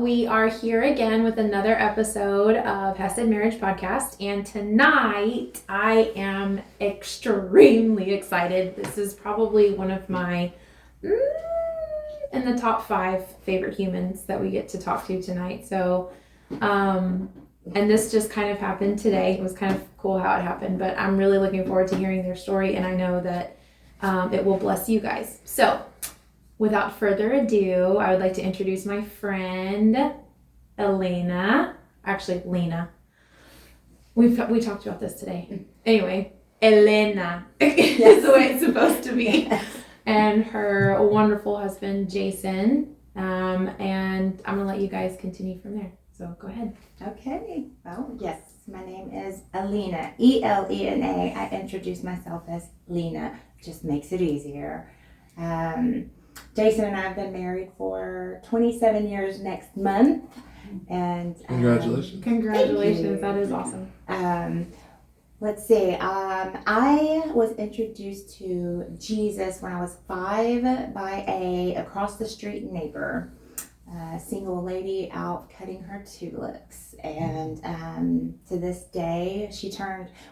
we are here again with another episode of Chesed Marriage Podcast, and tonight I am extremely excited. This is probably one of my in the top 5 favorite humans that we get to talk to tonight. So, and this just kind of happened today. It was kind of cool how it happened, but I'm really looking forward to hearing their story, and I know that it will bless you guys. So, without further ado, I would like to introduce my friend, Elena. Actually, Lena. We talked about this today. Anyway, Elena is the way it's supposed to be. Yes. And her wonderful husband, Jason. And I'm going to let you guys continue from there. So go ahead. Okay. Well, yes. My name is Elena. E-L-E-N-A. I introduce myself as Lena. Just makes it easier. Jason and I have been married for 27 years next month. And Congratulations. Congratulations. That is awesome. Let's see. I was introduced to Jesus when I was 5 by a across the street neighbor, a single lady out cutting her tulips. And to this day,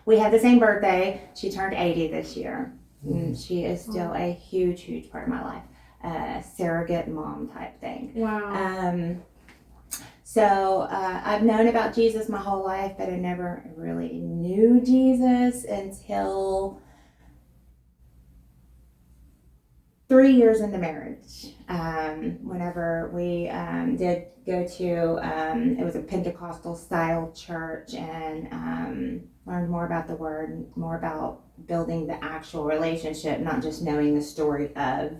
we had the same birthday. She turned 80 this year. And she is still a huge, huge part of my life. Surrogate mom type thing. Wow. So I've known about Jesus my whole life, but I never really knew Jesus until 3 years into marriage. Whenever we did go to, it was a Pentecostal style church, and learned more about the Word, more about building the actual relationship, not just knowing the story of.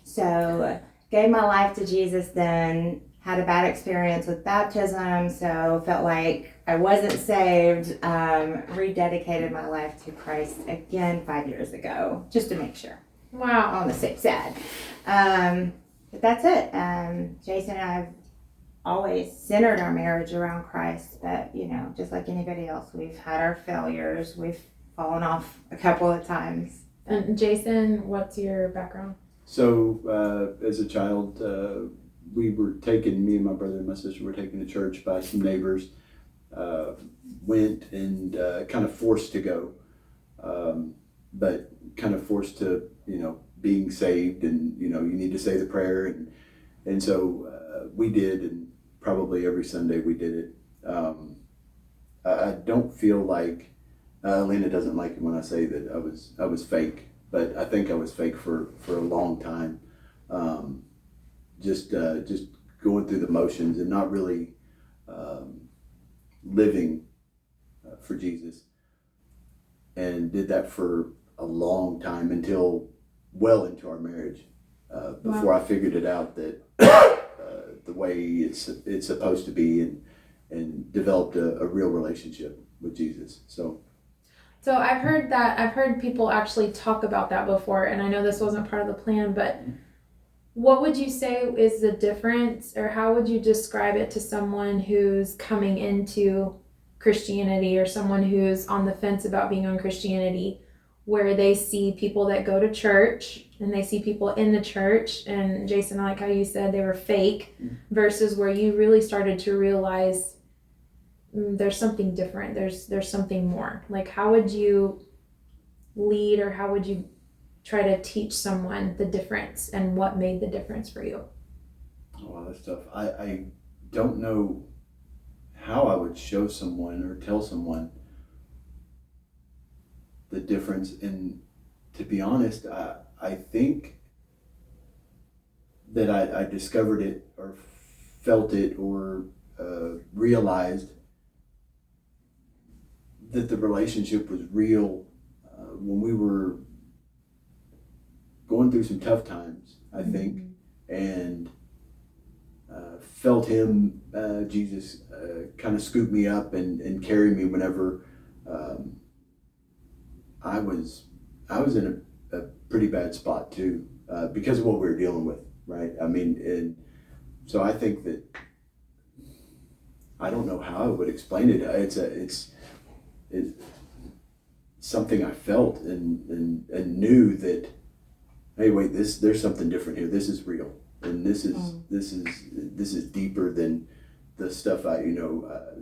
So gave my life to Jesus then, had a bad experience with baptism, so felt like I wasn't saved, rededicated my life to Christ again 5 years ago, just to make sure. Wow. On the safe side. But that's it. Jason and I have always centered our marriage around Christ, but just like anybody else, we've had our failures, we've fallen off a couple of times. And Jason, what's your background? So, as a child, me and my brother and my sister were taken to church by some neighbors, went and kind of forced to go, but kind of forced to, being saved, and, you need to say the prayer. And so we did, and probably every Sunday we did it. I don't feel like, Lena doesn't like it when I say that I was fake, but I think I was fake for a long time. Just going through the motions and not really living for Jesus, and did that for a long time until well into our marriage, before I figured it out that the way it's supposed to be, and developed a real relationship with Jesus. So I've heard people actually talk about that before, and I know this wasn't part of the plan, but what would you say is the difference, or how would you describe it to someone who's coming into Christianity, or someone who's on the fence about being on Christianity, where they see people that go to church and they see people in the church, and Jason, I like how you said they were fake, versus where you really started to realize there's something different, there's something more. Like, how would you lead, or how would you try to teach someone the difference, and what made the difference for you? Oh, wow, that's tough. I don't know how I would show someone or tell someone the difference. And to be honest, I think that I discovered it, or felt it, or realized that the relationship was real when we were going through some tough times, I think, and felt him, Jesus, kind of scoop me up and carry me whenever I was in a pretty bad spot too, because of what we were dealing with, right? I mean, and so I think that, I don't know how I would explain it. It's something I felt and knew that, hey, wait, there's something different here. This is real. and this is deeper than the stuff I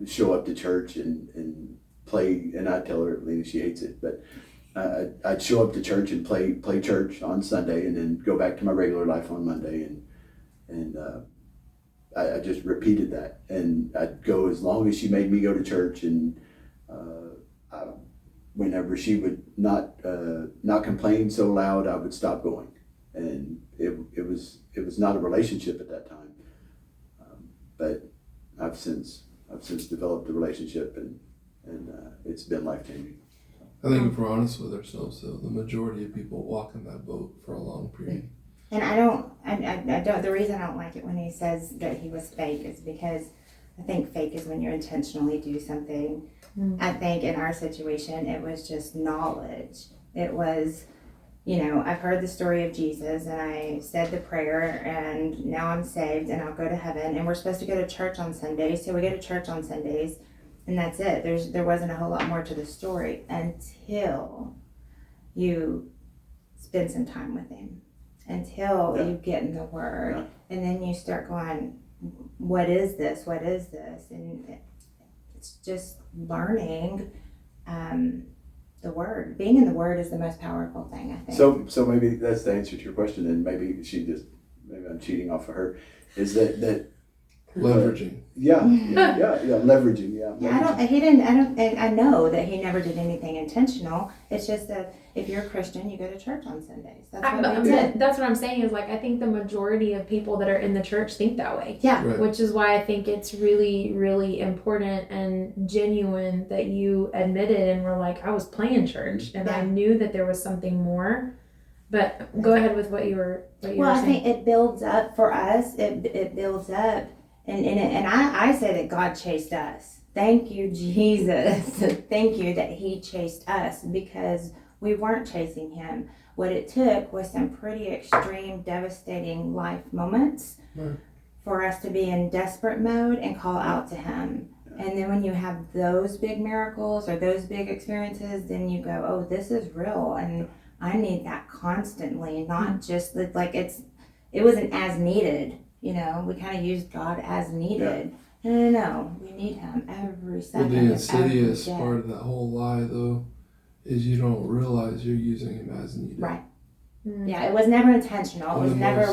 show up to church and play. And I tell her, Lena, she hates it, but I'd show up to church and play church on Sunday, and then go back to my regular life on Monday, and I just repeated that, and I'd go as long as she made me go to church, and whenever she would not complain so loud, I would stop going, and it was not a relationship at that time, but I've since developed a relationship, and it's been life-changing. I think if we're honest with ourselves, though, the majority of people walk in that boat for a long period. And I don't, the reason I don't like it when he says that he was fake is because I think fake is when you intentionally do something. I think in our situation, it was just knowledge. It was, I've heard the story of Jesus, and I said the prayer, and now I'm saved, and I'll go to heaven, and we're supposed to go to church on Sundays, so we go to church on Sundays, and that's it. There wasn't a whole lot more to the story until you spend some time with him, until you get in the Word, and then you start going, what is this? What is this? And it's just learning the Word. Being in the Word is the most powerful thing, I think. So maybe that's the answer to your question, and maybe I'm cheating off of her. Is that Leveraging. Leveraging. I know that he never did anything intentional. It's just that if you're a Christian, you go to church on Sundays. That's what we did. That's what I'm saying is, like, I think the majority of people that are in the church think that way. Yeah. Right. Which is why I think it's really, really important and genuine that you admitted and were like, I was playing church, and I knew that there was something more. But go ahead with what you were saying. I think it builds up for us. It builds up. And I say that God chased us. Thank you, Jesus. Thank you that he chased us, because we weren't chasing him. What it took was some pretty extreme, devastating life moments for us to be in desperate mode and call out to him. And then when you have those big miracles or those big experiences, then you go, oh, this is real. And I need that constantly, not just like it wasn't as needed. We kind of used God as needed. No, we need him every second. Well, the insidious part of that whole lie, though, is you don't realize you're using him as needed. Right. Yeah, it was never intentional. It was never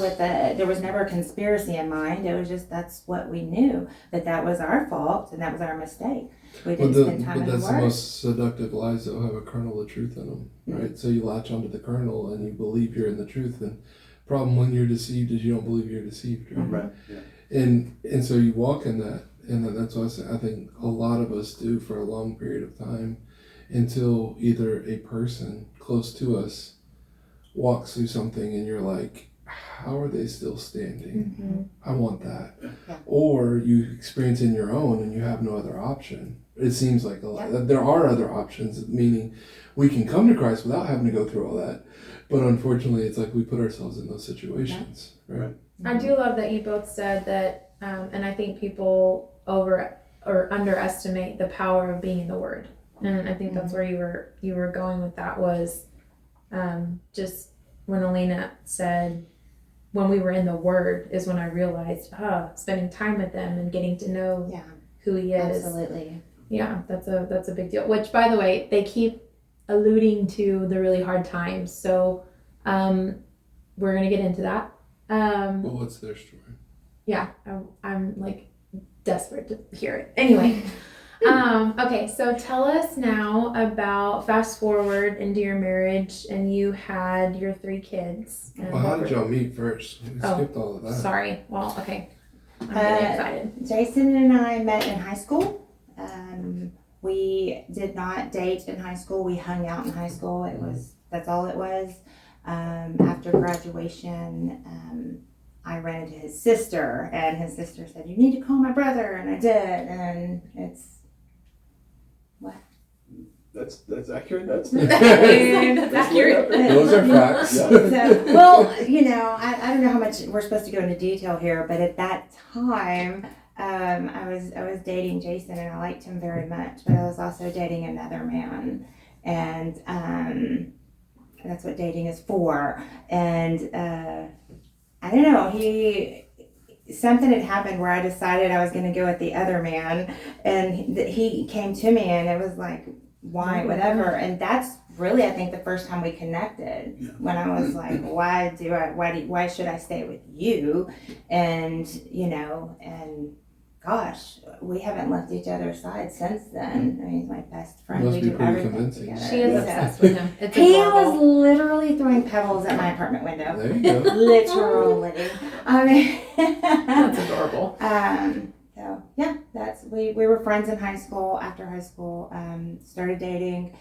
there was never a conspiracy in mind. It was just, that's what we knew, that was our fault and that was our mistake. We didn't spend time in the Word. But that's the most seductive lies that have a kernel of truth in them, right? So you latch onto the kernel and you believe you're in the truth, and problem when you're deceived is you don't believe you're deceived, right? Yeah. And so you walk in that, and that's what I think a lot of us do for a long period of time, until either a person close to us walks through something and you're like, how are they still standing? I want that. Yeah. Or you experience in your own and you have no other option. It seems like a lot. There are other options, meaning we can come to Christ without having to go through all that. But unfortunately, it's like we put ourselves in those situations, right? I do love that you both said that, and I think people underestimate the power of being in the Word. And I think that's where you were going with that, was just when Alina said, when we were in the Word is when I realized, spending time with them and getting to know who he is. Absolutely. Yeah, that's a big deal. Which, by the way, they keep alluding to the really hard times. So we're going to get into that. Well, what's their story? Yeah, I'm like desperate to hear it. Anyway. Okay, so tell us now about, fast forward into your marriage, and you had your 3 kids. Well, how did y'all meet first? We skipped all of that. Sorry. Well, okay. I'm getting excited. Jason and I met in high school. We did not date in high school. We hung out in high school. That's all it was. After graduation, I ran into his sister, and his sister said, "You need to call my brother," and I did, and it's what? That's accurate. That's accurate. Those are facts. So, well, I don't know how much we're supposed to go into detail here, but at that time, I was dating Jason, and I liked him very much, but I was also dating another man, and that's what dating is for. And I don't know, something had happened where I decided I was going to go with the other man, and he came to me, and it was like, why, whatever. And that's really, I think, the first time we connected. Yeah. When I was like, why should I stay with you? And and gosh, we haven't left each other's side since then. I mean, he's my best friend. Must We be do pretty everything convincing. together. She is So- obsessed with him. It's He adorable. was literally throwing pebbles at my apartment window. There you go. Literally. I mean, That's adorable. so yeah, we were friends in high school. After high school, started dating.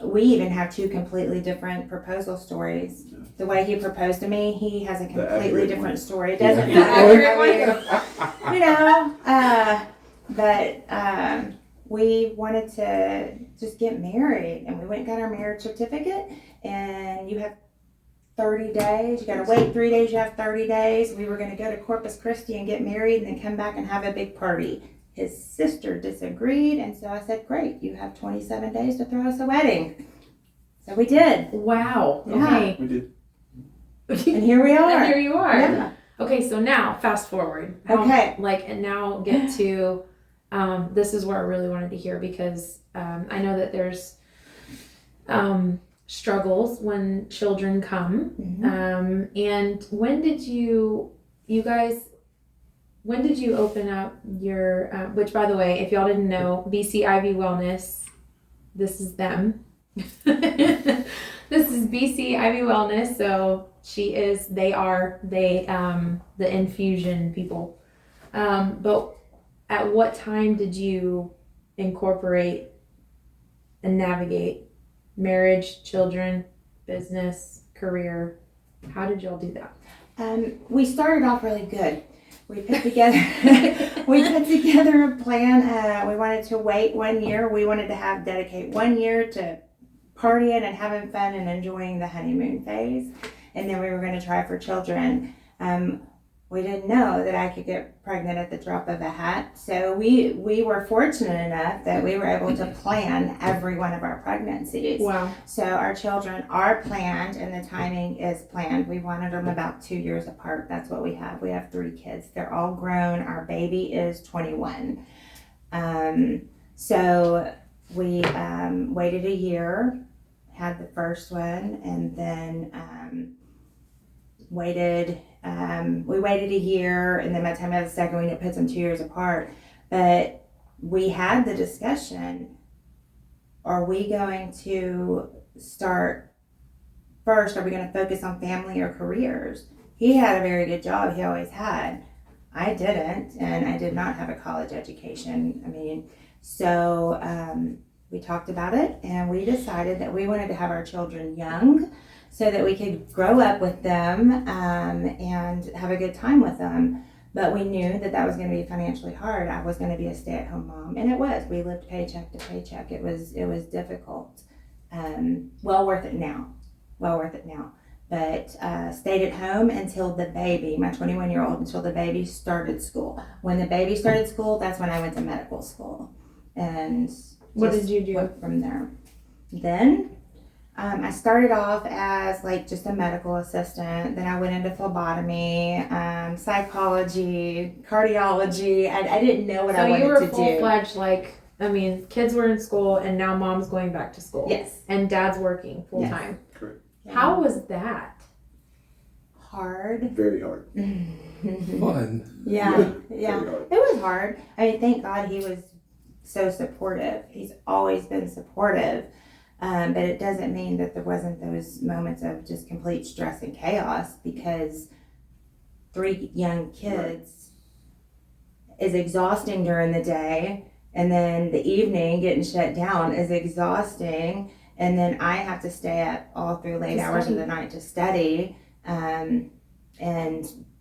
We even have two completely different proposal stories. Yeah. The way he proposed to me, he has a completely accurate different one. story. It The doesn't accurate matter. But we wanted to just get married, and we went and got our marriage certificate, and you have 30 days. You got to wait 3 days. You have 30 days. We were going to go to Corpus Christi and get married and then come back and have a big party. His sister disagreed, and so I said, great, you have 27 days to throw us a wedding. So we did. Wow. Yeah. Okay. We did. And here we are. And here you are. Yeah. Okay, so now fast forward. Okay. And now get to this is where I really wanted to hear, because I know that there's struggles when children come. Mhm. And when did you open up your, which by the way, if y'all didn't know, BC Ivy Wellness, this is them. This is BC Ivy Wellness. So they are the infusion people. But at what time did you incorporate and navigate marriage, children, business, career? How did y'all do that? We started off really good. We put together a plan. We wanted to wait 1 year. We wanted to dedicate 1 year to partying and having fun and enjoying the honeymoon phase. And then we were going to try for children. We didn't know that I could get pregnant at the drop of a hat. So we were fortunate enough that we were able to plan every one of our pregnancies. Wow. So our children are planned, and the timing is planned. We wanted them about 2 years apart. That's what we have. We have 3 kids. They're all grown. Our baby is 21. So we waited a year, had the first one, and then we waited a year, and then by the time I had the second one, it puts them 2 years apart. But we had the discussion, are we going to start first? Are we going to focus on family or careers? He had a very good job. He always had. I didn't, and I did not have a college education. So we talked about it, and we decided that we wanted to have our children young so that we could grow up with them and have a good time with them. But we knew that was going to be financially hard. I was going to be a stay-at-home mom, and it was. We lived paycheck to paycheck. It was difficult. Well worth it now. But stayed at home until the baby, my 21-year-old, until the baby started school. When the baby started school, that's when I went to medical school. And What did you do? went from there? Then I started off as just a medical assistant. Then I went into phlebotomy, psychology, cardiology. I didn't know what I wanted to do. So you were full-fledged, kids were in school, and now mom's going back to school. Yes. And dad's working full-time. Correct. How was that? Hard. Very hard. Fun. Yeah. Very hard. It was hard. Thank God he was so supportive. He's always been supportive. But it doesn't mean that there wasn't those moments of just complete stress and chaos, because 3 young kids is exhausting during the day, and then the evening getting shut down is exhausting, and then I have to stay up all through late hours of the night to study, and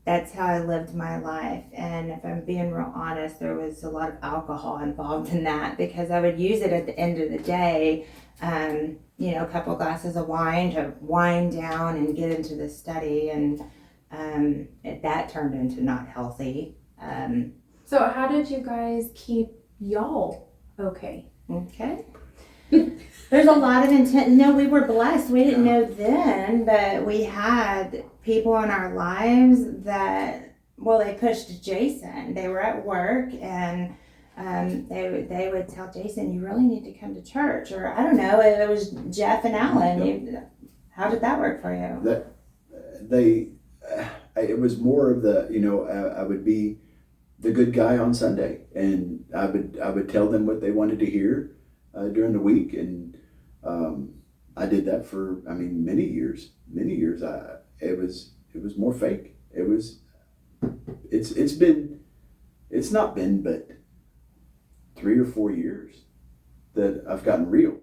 that's how I lived my life. And if I'm being real honest, there was a lot of alcohol involved in that, because I would use it at the end of the day, a couple glasses of wine to wind down and get into the study, and that turned into not healthy. So how did you guys keep y'all okay? Okay. There's a lot of intent. No, we were blessed. We didn't know then, but we had people in our lives that, well, they pushed Jason. They were at work and they would tell Jason, you really need to come to church. Or I don't know, it was Jeff and Alan. How did that work for you? It was more of the, I would be the good guy on Sunday, and I would tell them what they wanted to hear during the week, and I did that for many years. It was more fake. It's not been but 3 or 4 years that I've gotten real,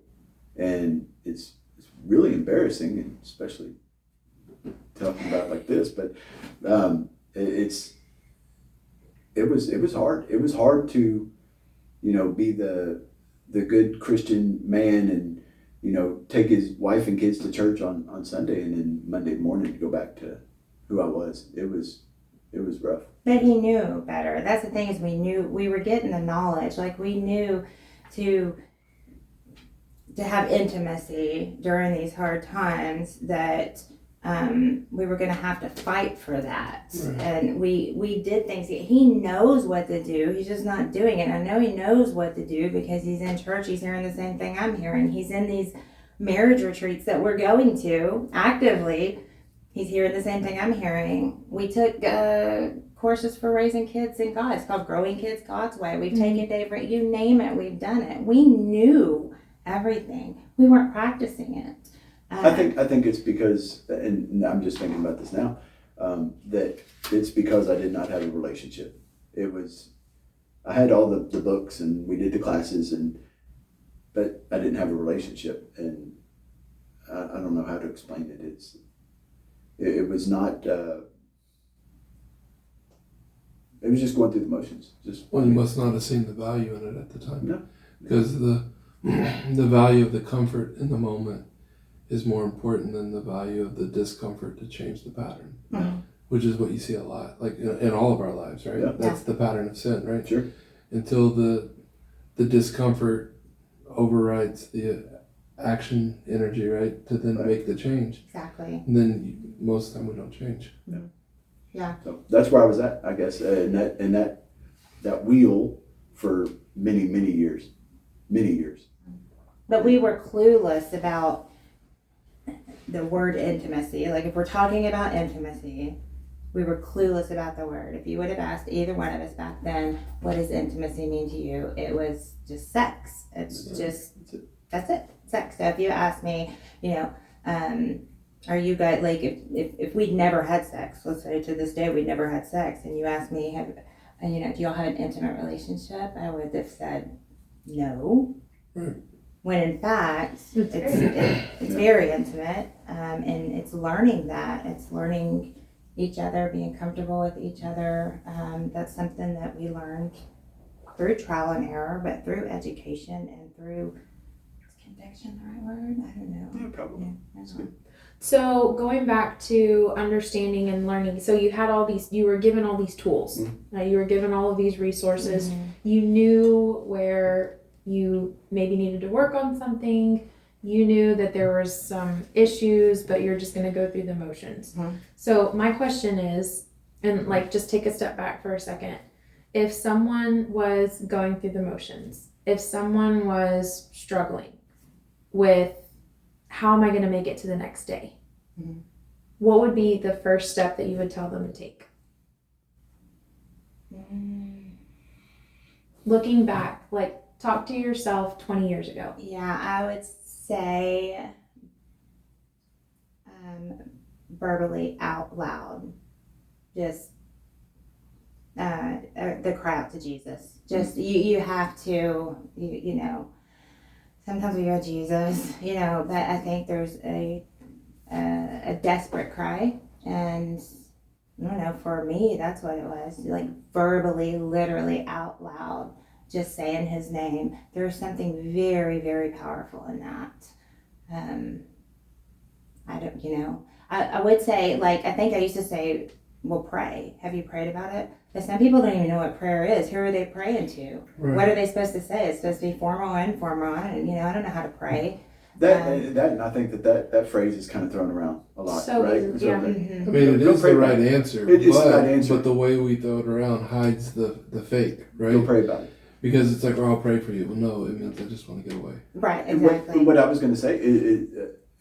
and it's really embarrassing, and especially talking about it like this, but it was hard. It was hard to, be the good Christian man and, take his wife and kids to church on Sunday, and then Monday morning to go back to who I was. It was rough. But he knew better. That's the thing, is we knew, we were getting the knowledge. Like, we knew to have intimacy during these hard times, that we were going to have to fight for that. Right. And we did things. He knows what to do. He's just not doing it. I know he knows what to do because he's in church. He's hearing the same thing I'm hearing. He's in these marriage retreats that we're going to actively. He's hearing the same thing I'm hearing. We took courses for raising kids in God. It's called Growing Kids God's Way. We've taken different, you name it, we've done it. We knew everything. We weren't practicing it. I think it's because, and I'm just thinking about this now, that it's because I did not have a relationship. I had all the books and we did the classes, but I didn't have a relationship, and I don't know how to explain it. It was not. It was just going through the motions. You must not have seen the value in it at the time. No, because the value of the comfort in the moment is more important than the value of the discomfort to change the pattern, which is what you see a lot, like in all of our lives, right? Yeah. That's the pattern of sin, right? Sure. Until the discomfort overrides the action energy, right? To then make the change. Exactly. And then most of the time we don't change. Yeah. Yeah. So that's where I was at, I guess, in that wheel for many years. But we were clueless about the word intimacy. Like, if we're talking about intimacy, we were clueless about the word. If you would have asked either one of us back then, what does intimacy mean to you? It was just sex. That's it. Sex. So if you ask me, are you guys, like, if we'd never had sex, let's say to this day we'd never had sex, and you asked me, do y'all have an intimate relationship? I would have said no. Right. When in fact, it's very intimate, and it's learning that. It's learning each other, being comfortable with each other. That's something that we learned through trial and error, but through education and through, is conviction the right word? I don't know. Yeah, probably. Yeah, I don't know. So going back to understanding and learning, so you were given all these tools, you were given all of these resources, you knew where you maybe needed to work on something, you knew that there was some issues, but you're just going to go through the motions. So my question is, and like, just take a step back for a second. If someone was going through the motions, if someone was struggling with, how am I going to make it to the next day? What would be the first step that you would tell them to take? Looking back, like, talk to yourself 20 years ago. Yeah, I would say verbally out loud. Just the cry out to Jesus. Just, you have to, sometimes we go, Jesus, but I think there's a desperate cry, and I don't know, for me, that's what it was, like verbally, literally out loud, just saying his name. There's something very, very powerful in that. I would say, like, I think I used to say, will pray. Have you prayed about it? But some people don't even know what prayer is. Who are they praying to? Right. What are they supposed to say? It's supposed to be formal, informal, and I don't know how to pray. That and I think that phrase is kind of thrown around a lot, So right? easy, So yeah. that- Mhm. I mean, it Go is pray the about right it. answer. It is the right answer. But the way we throw it around hides the fake, right? Go pray about it. Because it's like, oh, I'll pray for you. Well, no, it means I just want to get away. Right, And exactly. what I was going to say,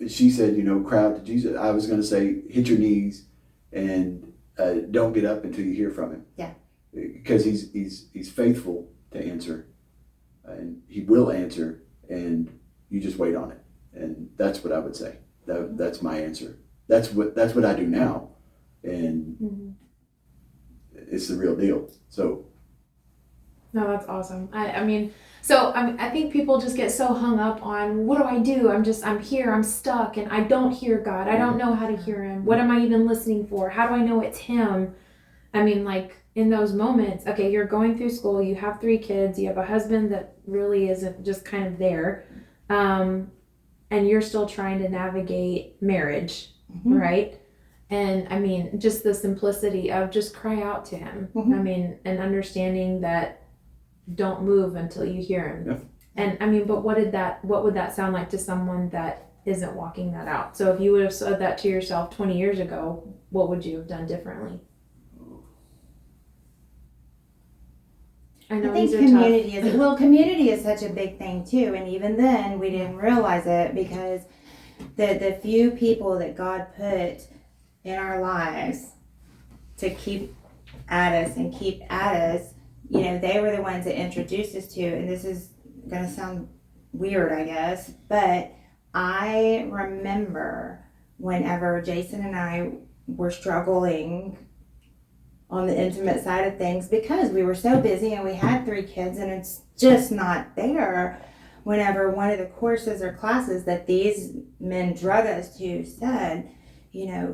she said, cry out to Jesus. I was going to say, hit your knees and don't get up until you hear from him. Yeah. Because he's faithful to answer, and he will answer, and you just wait on it. And that's what I would say. That's my answer. That's what I do now, and it's the real deal. So. No, that's awesome. I think people just get so hung up on, what do I do? I'm here, I'm stuck, and I don't hear God. I don't know how to hear him. What am I even listening for? How do I know it's him? I mean, like, in those moments, okay, you're going through school, you have 3 kids, you have a husband that really isn't just kind of there, and you're still trying to navigate marriage, right? And I mean, just the simplicity of just cry out to him. Mhm. I mean, and understanding that don't move until you hear him. Yeah. And I mean, but what would that sound like to someone that isn't walking that out? So if you would have said that to yourself 20 years ago, what would you have done differently? I know think these are tough. community is such a big thing too, and even then we didn't realize it because the few people that God put in our lives to keep at us, they were the ones that introduced us to, and this is gonna sound weird, I guess, but I remember whenever Jason and I were struggling on the intimate side of things because we were so busy and we had 3 kids and it's just not there. Whenever one of the courses or classes that these men drug us to said,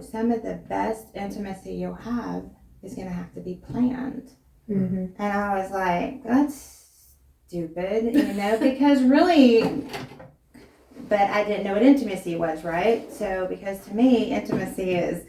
some of the best intimacy you'll have is going to have to be planned. Mm-hmm. And I was like, that's stupid, because really, but I didn't know what intimacy was, right? So, because to me, intimacy is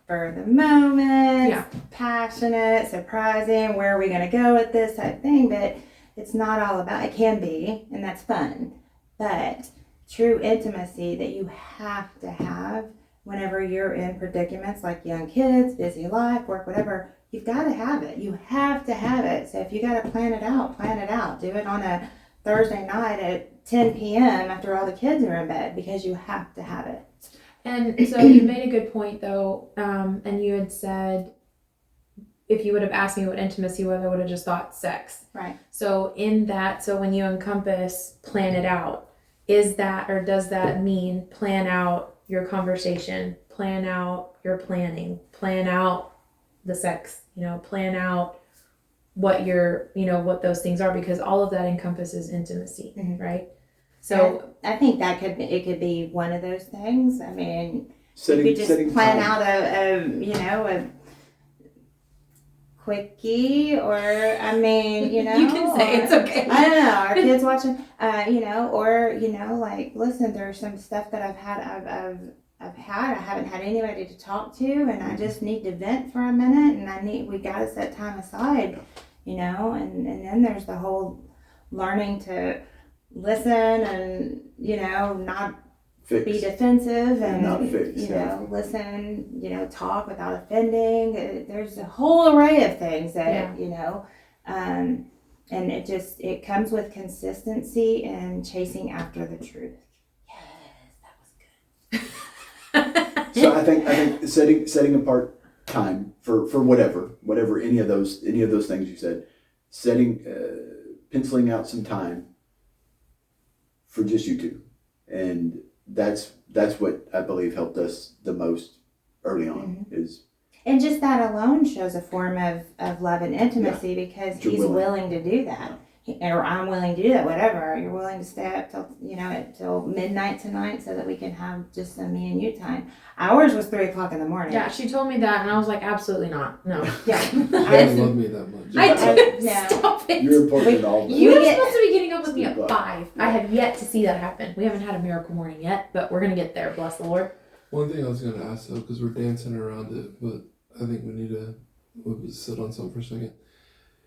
for the moment, passionate, surprising, where are we going to go with this type thing, but it's not all about, it can be, and that's fun, but true intimacy that you have to have whenever you're in predicaments like young kids, busy life, work, whatever, you've got to have it. You have to have it. So if you got to plan it out. Do it on a Thursday night at 10 p.m. after all the kids are in bed because you have to have it. And so you made a good point though, and you had said, if you would have asked me what intimacy was, I would have just thought sex. Right. So when you encompass plan it out, is that, or does that mean plan out your conversation, plan out your planning, plan out the sex, plan out what what those things are, because all of that encompasses intimacy, right? So I think it could be one of those things. I mean, you could just plan out a quickie, or you can say it's okay. I don't know. Our kids watching, like, listen, there's some stuff that I haven't had anybody to talk to, and I just need to vent for a minute, and we got to set time aside, and then there's the whole learning to listen and, not be defensive and not fix, listen, talk without offending. There's a whole array of things that, and it comes with consistency and chasing after the truth. Yes, that was good. So I think setting apart time for whatever any of those things you said, penciling out some time for just you two, and that's what I believe helped us the most early on. Is and just that alone shows a form of love and intimacy because he's willing to do that. Or I'm willing to do that, whatever. You're willing to stay up till midnight tonight so that we can have just some me and you time. Ours was 3:00 in the morning. yeah, she told me that, and I was like, absolutely not. No. Yeah. You don't love me that much. I did. No. Stop it. you're important to all of You that. were supposed to be getting up with me at 3:00. 5. I have yet to see that happen. We haven't had a miracle morning yet, but we're gonna get there. Bless the Lord. One thing I was going to ask though, because we're dancing around it, but I think we need to sit on something for a second.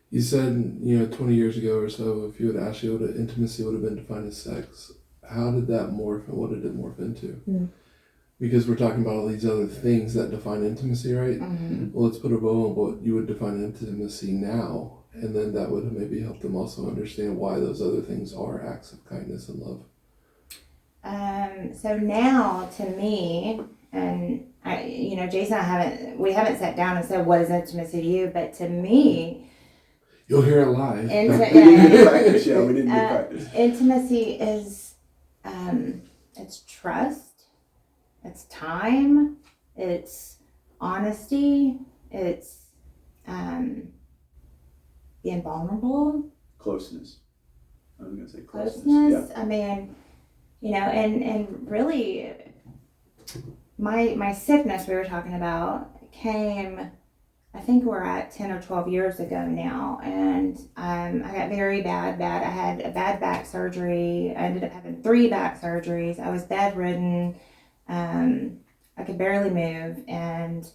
You said, 20 years ago or so, if you had asked you what intimacy would have been defined as sex, how did that morph and what did it morph into? Mm. Because we're talking about all these other things that define intimacy, right? Mm-hmm. Well, let's put a bow on what you would define intimacy now, and then that would maybe help them also understand why those other things are acts of kindness and love. So now, to me, and Jason, we haven't sat down and said what is intimacy to you, but to me, you'll hear it live. We didn't do practice, yeah. We didn't do practice. Intimacy is, it's trust, it's time, it's honesty, it's being vulnerable. Closeness. I was going to say closeness. Yeah. I mean, and really, my sickness we were talking about came, I think we're at 10 or 12 years ago now, and I got very bad. I had a bad back surgery. I ended up having 3 back surgeries. I was bedridden. I could barely move, and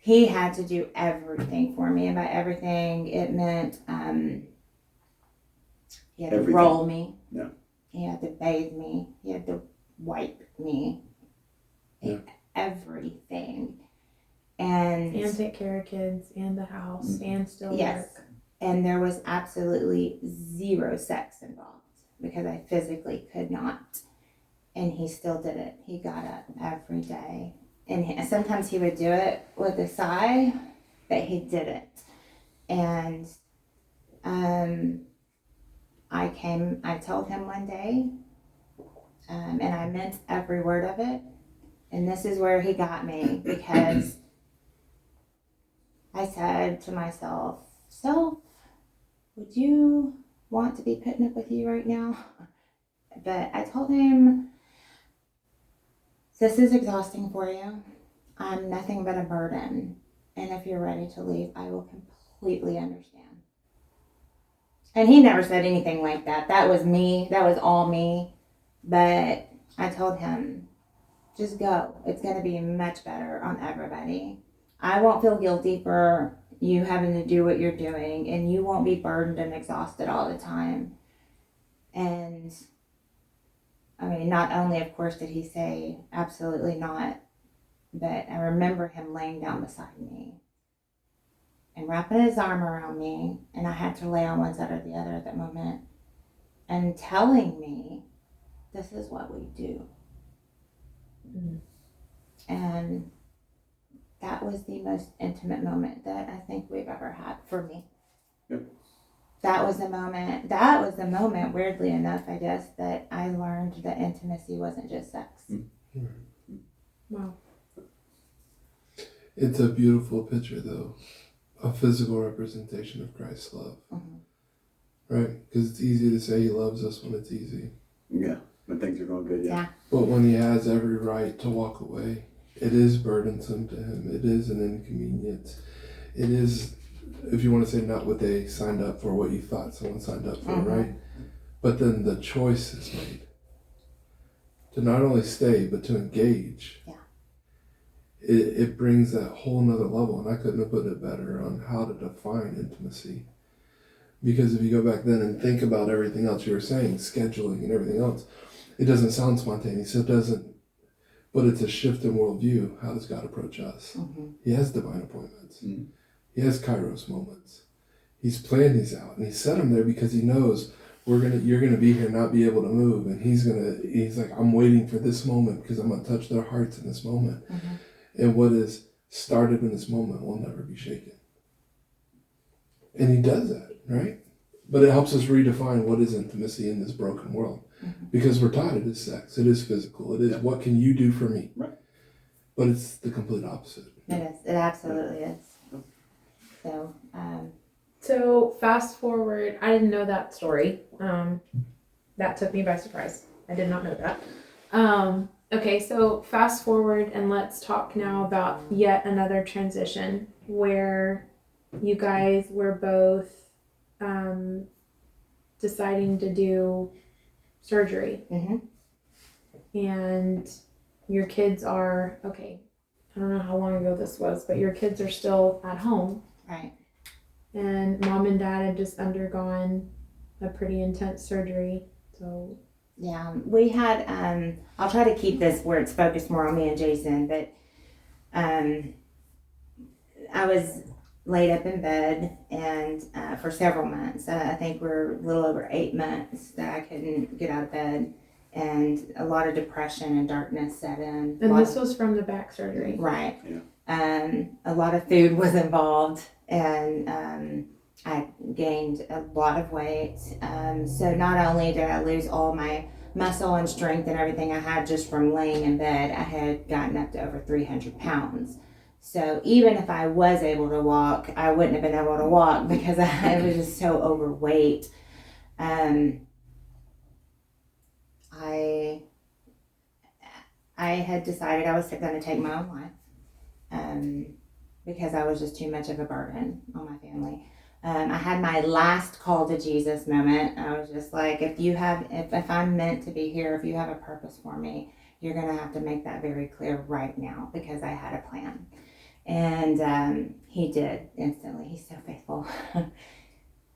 he had to do everything for me. And by everything, it meant he had to roll me. Yeah. He had to bathe me. He had to wipe me. Yeah. Everything. And take care of kids and the house and still yes. work. And there was absolutely 0 sex involved because I physically could not. And he still did it. He got up every day. And sometimes he would do it with a sigh, but he did it. And I told him one day, and I meant every word of it. And this is where he got me, because I said to myself, "Self, would you want to be putting up with you right now?" But I told him, "This is exhausting for you. I'm nothing but a burden. And if you're ready to leave, I will completely understand." And he never said anything like that. That was me. That was all me. But I told him, just go. It's going to be much better on everybody. I won't feel guilty for you having to do what you're doing, and you won't be burdened and exhausted all the time. And I mean, not only, of course, did he say absolutely not, but I remember him laying down beside me and wrapping his arm around me, and I had to lay on one side or the other at that moment, and telling me, this is what we do. Mm-hmm. And that was the most intimate moment that I think we've ever had for me. Yep. That was the moment, weirdly enough, I guess, that I learned that intimacy wasn't just sex. Mm-hmm. Wow. It's a beautiful picture, though. A physical representation of Christ's love. Mm-hmm. Right? Because it's easy to say he loves us when it's easy. Yeah, when things are going good, yeah. But when he has every right to walk away, it is burdensome to him. It is an inconvenience. It is, if you want to say, not what they signed up for, what you thought someone signed up for, Mm-hmm. right? But then the choice is made to not only stay, but to engage. Yeah. It brings that whole nother level, and I couldn't have put it better on how to define intimacy. Because if you go back then and think about everything else you were saying, scheduling and everything else, it doesn't sound spontaneous. It doesn't, but it's a shift in worldview. How does God approach us? Mm-hmm. He has divine appointments. Mm-hmm. He has Kairos moments. He's planned these out, and he set them there because he knows you're gonna be here, not be able to move, and he's like, I'm waiting for this moment because I'm gonna touch their hearts in this moment. Mm-hmm. And what is started in this moment will never be shaken. And he does that, right? But it helps us redefine what is intimacy in this broken world. Mm-hmm. Because we're taught it is sex, it is physical, it is what can you do for me? Right. But it's the complete opposite. It is. It absolutely is. So fast forward, I didn't know that story. That took me by surprise. I did not know that. Okay, so fast forward and let's talk now about yet another transition where you guys were both deciding to do surgery. Mm-hmm. And your kids are, I don't know how long ago this was, but your kids are still at home. Right. And mom and dad had just undergone a pretty intense surgery. So Yeah, we had, I'll try to keep this where it's focused more on me and Jason, but I was laid up in bed and for several months. I think we're a little over 8 months that I couldn't get out of bed, and a lot of depression and darkness set in. and this was from the back surgery. Right. Yeah. A lot of food was involved, and I gained a lot of weight. So not only did I lose all my muscle and strength and everything I had just from laying in bed, I had gotten up to over 300 pounds. So even if I was able to walk, I wouldn't have been able to walk because I was just so overweight. I had decided I was going to take my own life because I was just too much of a burden on my family. I had my last call to Jesus moment. I was just like, if I'm meant to be here, if you have a purpose for me, you're going to have to make that very clear right now, because I had a plan. And he did instantly. He's so faithful.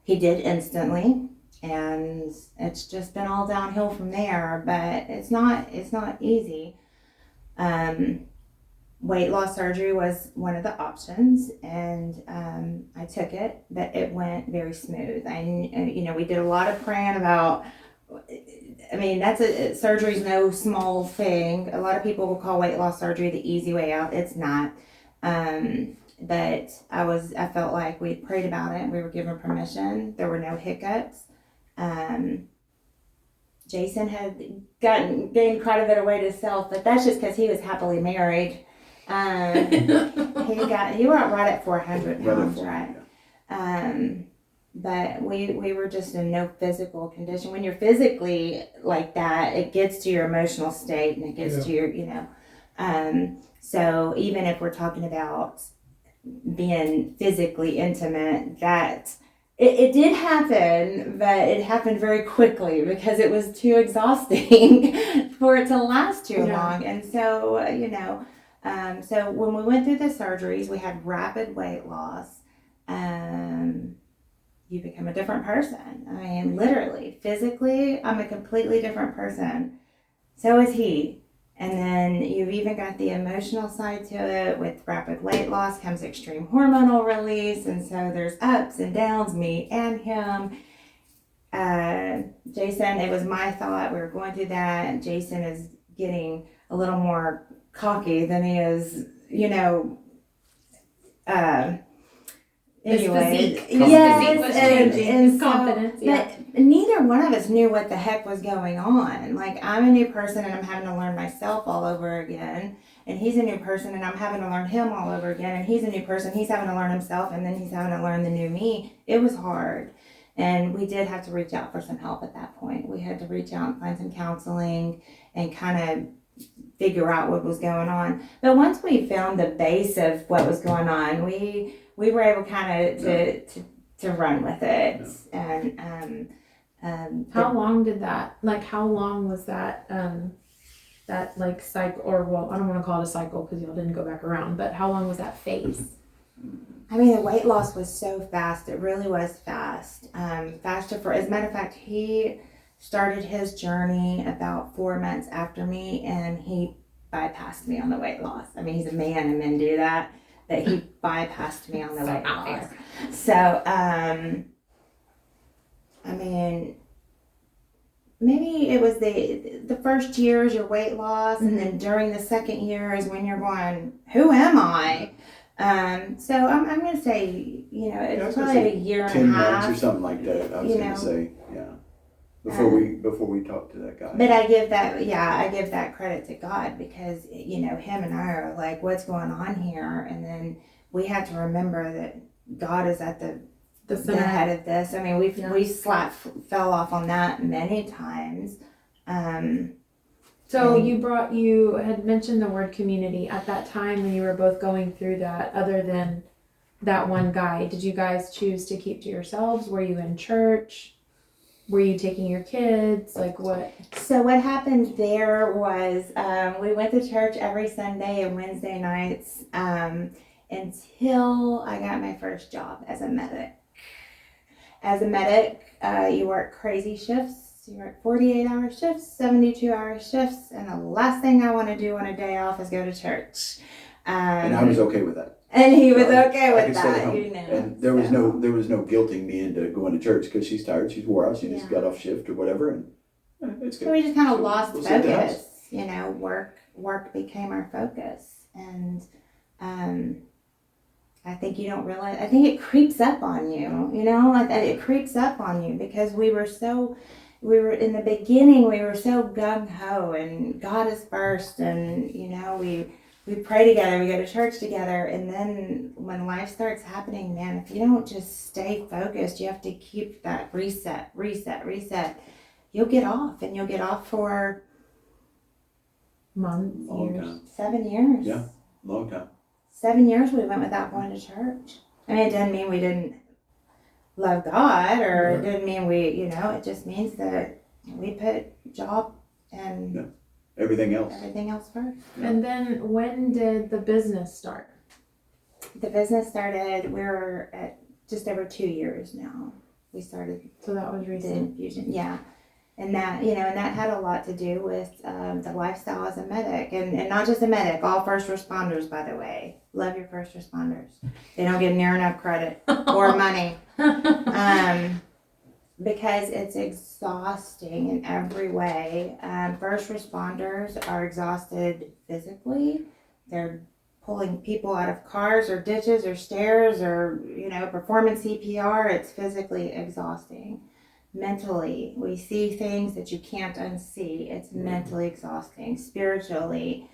He did instantly. And it's just been all downhill from there, but it's not easy. Weight loss surgery was one of the options, and I took it, but it went very smooth. We did a lot of praying about. I mean, surgery's no small thing. A lot of people will call weight loss surgery the easy way out. It's not. But I felt like we prayed about it. We were given permission. There were no hiccups. Jason had gained quite a bit of weight himself, but that's just because he was happily married. You were right at 400 pounds, right? But we were just in no physical condition. When you're physically like that, it gets to your emotional state, and it gets to your, so even if we're talking about being physically intimate, that it did happen, but it happened very quickly because it was too exhausting for it to last too long. And so, so when we went through the surgeries, we had rapid weight loss. You become a different person. I mean, literally, physically, I'm a completely different person. So is he. And then you've even got the emotional side to it. With rapid weight loss comes extreme hormonal release. And so there's ups and downs, me and him. Jason, it was my thought. We were going through that. And Jason is getting a little more cocky than he is, Anyway, his physique was changing. His confidence, But neither one of us knew what the heck was going on. Like, I'm a new person and I'm having to learn myself all over again. And he's a new person and I'm having to learn him all over again. And he's a new person. He's having to learn himself, and then he's having to learn the new me. It was hard. And we did have to reach out for some help at that point. We had to reach out and find some counseling and kind of figure out what was going on. But once we found the base of what was going on, we were able kind of to run with it. And how long did that, how long was that cycle, or, well, I don't want to call it a cycle because y'all didn't go back around, but how long was that phase? I mean, the weight loss was so fast. It really was fast. Faster as a matter of fact, he started his journey about 4 months after me, and he bypassed me on the weight loss. I mean, he's a man and men do that. That he bypassed me on the weight loss. So, I mean, maybe it was the first year is your weight loss, and then during the second year is when you're going, who am I? So I'm going to say, it's probably a year and a 10 half. months or something like that, I was going to say, yeah. Before we talked to that guy. But I give that credit to God, because, him and I are like, what's going on here? And then we have to remember that God is at the head of this. I mean, we fell off on that many times. So you had mentioned the word community at that time when you were both going through that. Other than that one guy, did you guys choose to keep to yourselves? Were you in church? were you taking your kids? Like what? So what happened there was we went to church every Sunday and Wednesday nights until I got my first job as a medic. As a medic, you work crazy shifts. You work 48-hour shifts, 72-hour shifts, and the last thing I want to do on a day off is go to church. And I was okay with that. And he was okay I with could stay at that, home. you know. And there was no guilting me into going to church because she's tired, she's wore out, she just got off shift or whatever, and it's good. So we just kind of lost we'll sit at the house. focus. You know, work became our focus, and I think you don't realize. I think it creeps up on you. You know, like it creeps up on you because we were in the beginning. We were so gung ho, and God is first, and you know we pray together, we go to church together, and then when life starts happening, man, if you don't just stay focused, you have to keep that reset. You'll get off, and you'll get off for Months, Long years. time. 7 years. Yeah. Long time. 7 years we went without going to church. I mean, it doesn't mean we didn't love God, or it didn't mean it just means that we put job and Everything else. first. Yeah. And then when did the business start? The business started, we're at just over 2 years now. We started So that was the recent. infusion, yeah. And that, and that had a lot to do with the lifestyle as a medic, and not just a medic, all first responders, by the way. Love your first responders. They don't get near enough credit or money. Because it's exhausting in every way. First responders are exhausted physically. They're pulling people out of cars or ditches or stairs or, performing CPR. It's physically exhausting. Mentally, we see things that you can't unsee. It's mentally exhausting. Spiritually,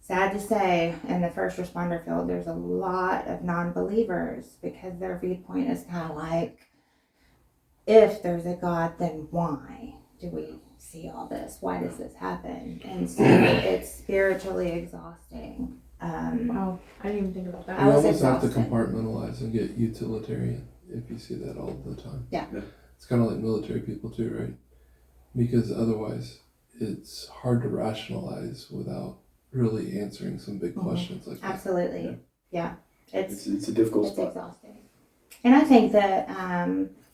sad to say, in the first responder field, there's a lot of non-believers because their viewpoint is kind of like, if there's a God, then why do we see all this? Why does this happen? And so it's spiritually exhausting. Wow, I didn't even think about that. I You was almost have to exhausted. compartmentalize and get utilitarian if you see that all the time. Yeah. It's kind of like military people too, right? Because otherwise it's hard to rationalize without really answering some big questions like that. Absolutely. Yeah. It's a difficult spot. Exhausting. And I think that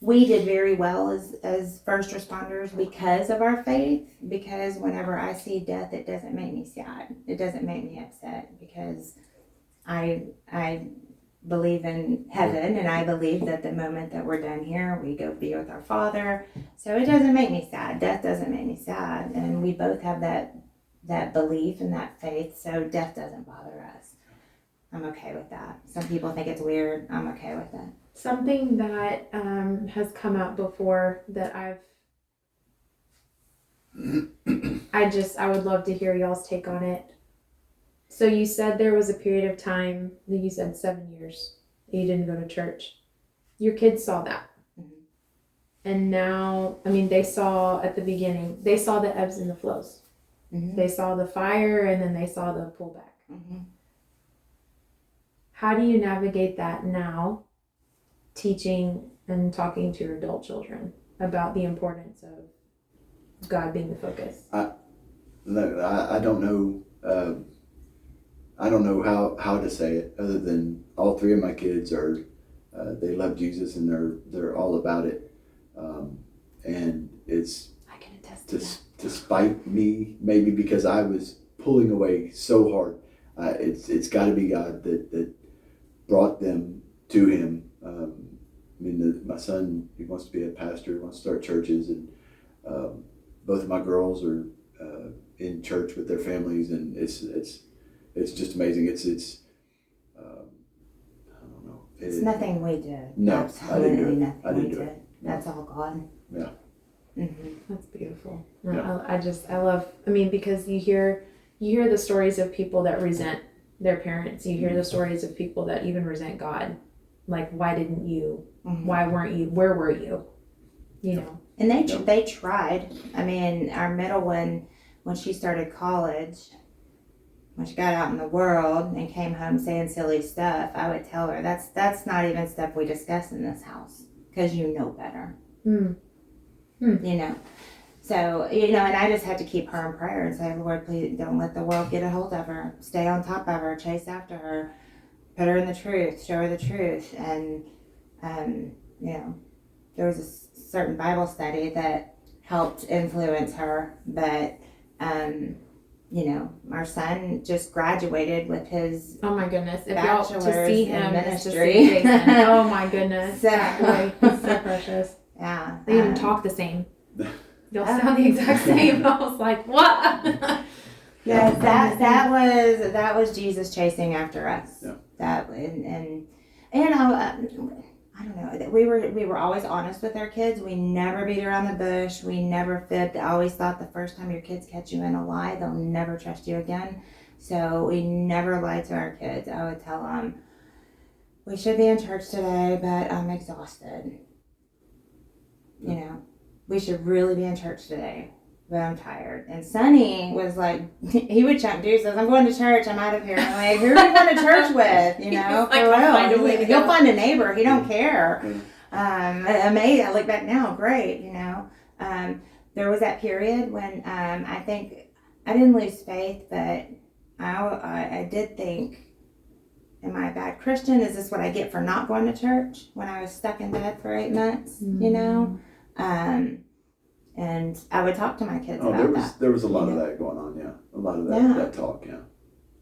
we did very well as first responders because of our faith, because whenever I see death, it doesn't make me sad. It doesn't make me upset because I believe in heaven, and I believe that the moment that we're done here, we go be with our Father. So it doesn't make me sad. Death doesn't make me sad. And we both have that belief and that faith, so death doesn't bother us. I'm okay with that. Some people think it's weird. I'm okay with it. Something that has come out before that I would love to hear y'all's take on it. So you said there was a period of time, you said 7 years, that you didn't go to church. Your kids saw that. Mhm. And now, they saw at the beginning, they saw the ebbs and the flows. Mm-hmm. They saw the fire and then they saw the pullback. Mm-hmm. How do you navigate that now, teaching and talking to your adult children about the importance of God being the focus? No, I don't know. I don't know how to say it other than all three of my kids they love Jesus and they're all about it. And it's I can attest to that. despite me, maybe because I was pulling away so hard. It's got to be God that brought them to Him. My son, he wants to be a pastor, he wants to start churches, and both of my girls are in church with their families, and it's just amazing. It's I don't know. It's nothing we did. No, Absolutely I didn't do it. nothing I didn't we do did. it. That's all God. Yeah. Mm-hmm. That's beautiful. Yeah. I love, because you hear the stories of people that resent their parents. You hear the stories of people that even resent God. Like, why didn't you? Mm-hmm. Why weren't you? Where were you? And they tried. Our middle one, when she started college, when she got out in the world and came home saying silly stuff, I would tell her that's not even stuff we discuss in this house because you know better. Mm. You know. So, you know, and I just had to keep her in prayer and say, Lord, please don't let the world get a hold of her. Stay on top of her, chase after her, put her in the truth, show her the truth. And, you know, there was a certain Bible study that helped influence her. But, you know, our son just graduated with his Oh my goodness. If y'all to bachelor's see in him is to see ministry. Jason. Oh my goodness. So- That boy, he's so precious. Yeah. They even talk the same. Y'all sound the exact same. I was like, what? Yes, that was Jesus chasing after us. Yeah. That and I don't know. We were always honest with our kids. We never beat around the bush. We never fibbed. I always thought the first time your kids catch you in a lie, they'll never trust you again. So we never lied to our kids. I would tell them, we should be in church today, but I'm exhausted. You know, we should really be in church today, but I'm tired. And Sonny was like, he would jump deuces. I'm going to church. I'm out of here. I'm like, who are you going to church with? You know, He's like, for I'll real. find a way to He'll go. find a neighbor. He don't care. Yeah. Amazing. I look back now, great. You know, there was that period when I think I didn't lose faith, but I did think, am I a bad Christian? Is this what I get for not going to church? When I was stuck in bed for 8 months, you know. And I would talk to my kids about that. There was a lot of that going on, yeah. A lot of that talk, yeah.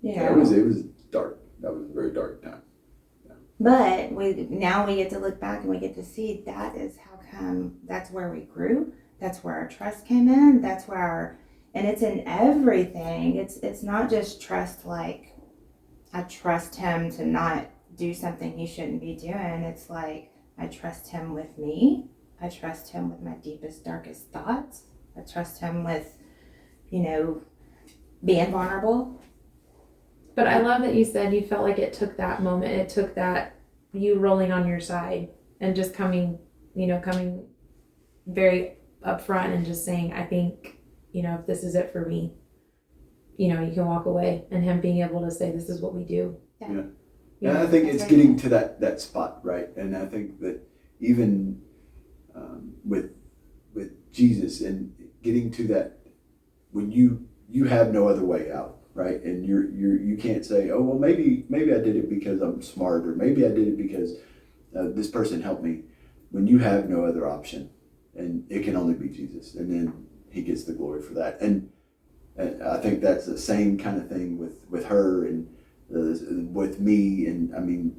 Yeah, it was dark. That was a very dark time. Yeah. But now we get to look back and we get to see that is how come that's where we grew. That's where our trust came in. That's where and it's in everything. It's not just trust like I trust him to not do something he shouldn't be doing. It's like I trust him with me. I trust him with my deepest, darkest thoughts. I trust him with, you know, being vulnerable. But I love that you said you felt like it took that moment. It took that you rolling on your side and just coming very upfront and just saying, I think, you know, if this is it for me, you know, you can walk away. And him being able to say, this is what we do. Yeah. And I think it's getting to that spot, right? And I think that even with Jesus and getting to that when you have no other way out, right? And you can't say, oh well, maybe I did it because I'm smart, or maybe I did it because this person helped me. When you have no other option, and it can only be Jesus, and then he gets the glory for that. And I think that's the same kind of thing with her and with me. And I mean,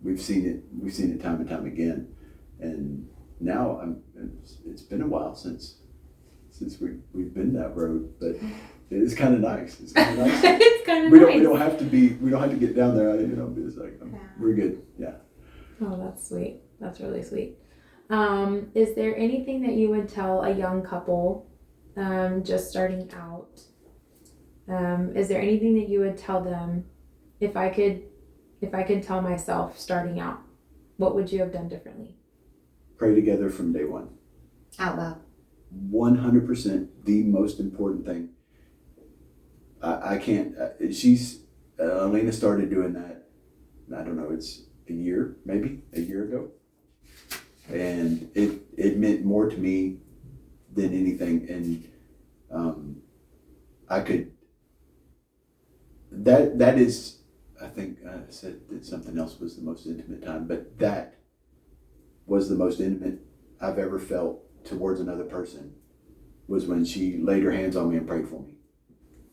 we've seen it time and time again. And now it's been a while since we've been that road, but it's kind of nice. It's kind of nice. It's kind of we nice. don't have to get down there. You know, it's like we're good. Yeah. Oh, that's sweet. That's really sweet. Is there anything that you would tell a young couple just starting out? Is there anything that you would tell them if I could tell myself starting out, what would you have done differently? Pray together from day one. Out loud. 100% the most important thing. I can't. Elena started doing that. I don't know. It's maybe a year ago, and it meant more to me than anything. And I could. That is. I think I said that something else was the most intimate time, but that was the most intimate I've ever felt towards another person, was when she laid her hands on me and prayed for me.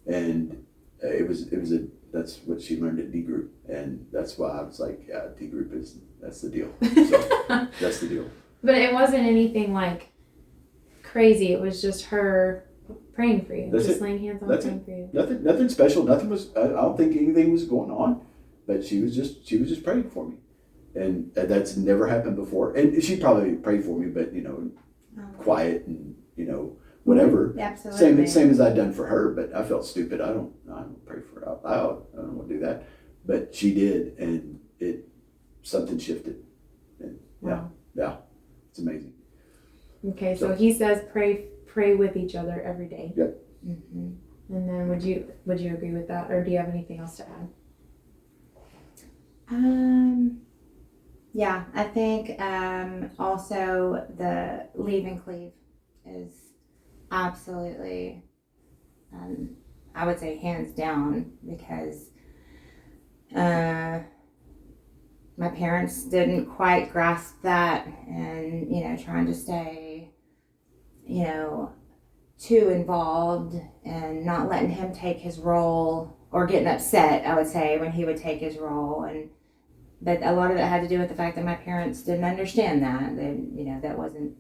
And that's what she learned at D group, and that's why I was like, yeah, D group that's the deal. So that's the deal. But it wasn't anything like crazy. It was just her praying for you, laying hands on praying for you. Nothing special. Nothing was. I don't think anything was going on, but she was just praying for me, and that's never happened before. And she probably prayed for me, but quiet and whatever. Absolutely. Same as I'd done for her, but I felt stupid. I don't pray for her out loud. I don't want to do that, but she did, and something shifted. And yeah, it's amazing. Okay, so he says pray with each other every day. Yep. Mm-hmm. And then would you agree with that, or do you have anything else to add? Yeah, I think also the leave and cleave is absolutely, I would say hands down, because my parents didn't quite grasp that, and trying to stay too involved and not letting him take his role, or getting upset, I would say, when he would take his role. But a lot of it had to do with the fact that my parents didn't understand that. That wasn't.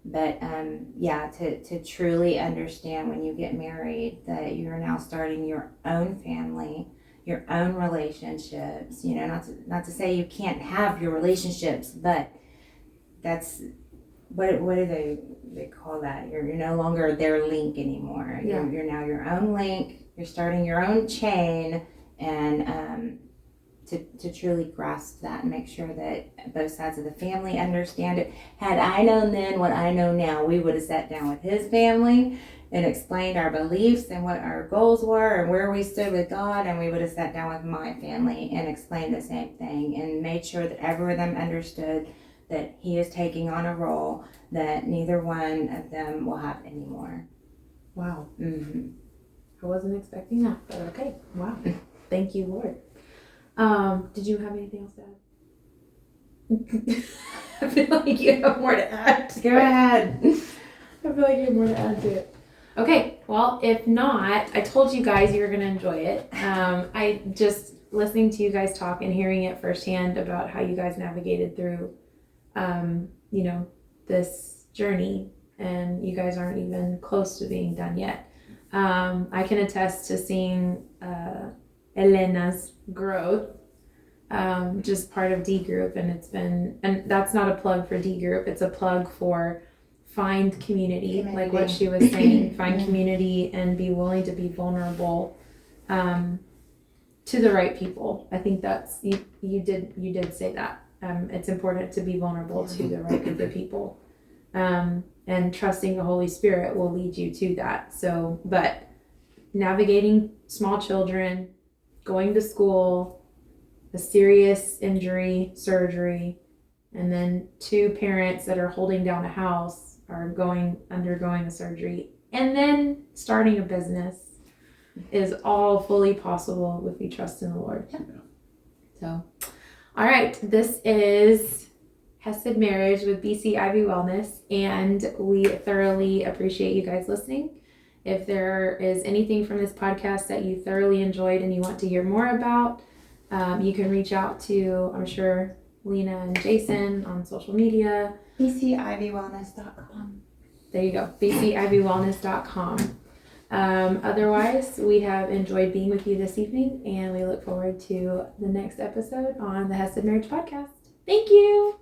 But to truly understand when you get married that you're now starting your own family, your own relationships. Not to say you can't have your relationships, but that's what do they call that? You're no longer their link anymore. Yeah. You're now your own link. You're starting your own chain, and to truly grasp that and make sure that both sides of the family understand it. Had I known then what I know now, we would have sat down with his family and explained our beliefs and what our goals were and where we stood with God, and we would have sat down with my family and explained the same thing and made sure that every one of them understood that he is taking on a role that neither one of them will have anymore. Wow. Mm-hmm. I wasn't expecting that, but okay. Wow. Thank you, Lord. Did you have anything else to add? I feel like you have more to add. Go ahead. I feel like you have more to add to it. Okay, well, if not, I told you guys you were going to enjoy it. I just listening to you guys talk and hearing it firsthand about how you guys navigated through, this journey, and you guys aren't even close to being done yet. I can attest to seeing Elena's growth, just part of D group, and that's not a plug for D group, it's a plug for find community. Like what she was saying, find community and be willing to be vulnerable to the right people. I think that's you did say that. It's important to be vulnerable to the right group of people, and trusting the Holy Spirit will lead you to that. So, but navigating small children, going to school, a serious injury, surgery, and then 2 parents that are holding down a house are undergoing a surgery, and then starting a business is all fully possible if you trust in the Lord. Yeah. So, all right, this is Chesed Marriage with BC Ivy Wellness, and we thoroughly appreciate you guys listening. If there is anything from this podcast that you thoroughly enjoyed and you want to hear more about, you can reach out to, I'm sure, Lena and Jason on social media. BCIvyWellness.com. There you go, BCIvyWellness.com. Otherwise, we have enjoyed being with you this evening, and we look forward to the next episode on the Chesed Marriage Podcast. Thank you.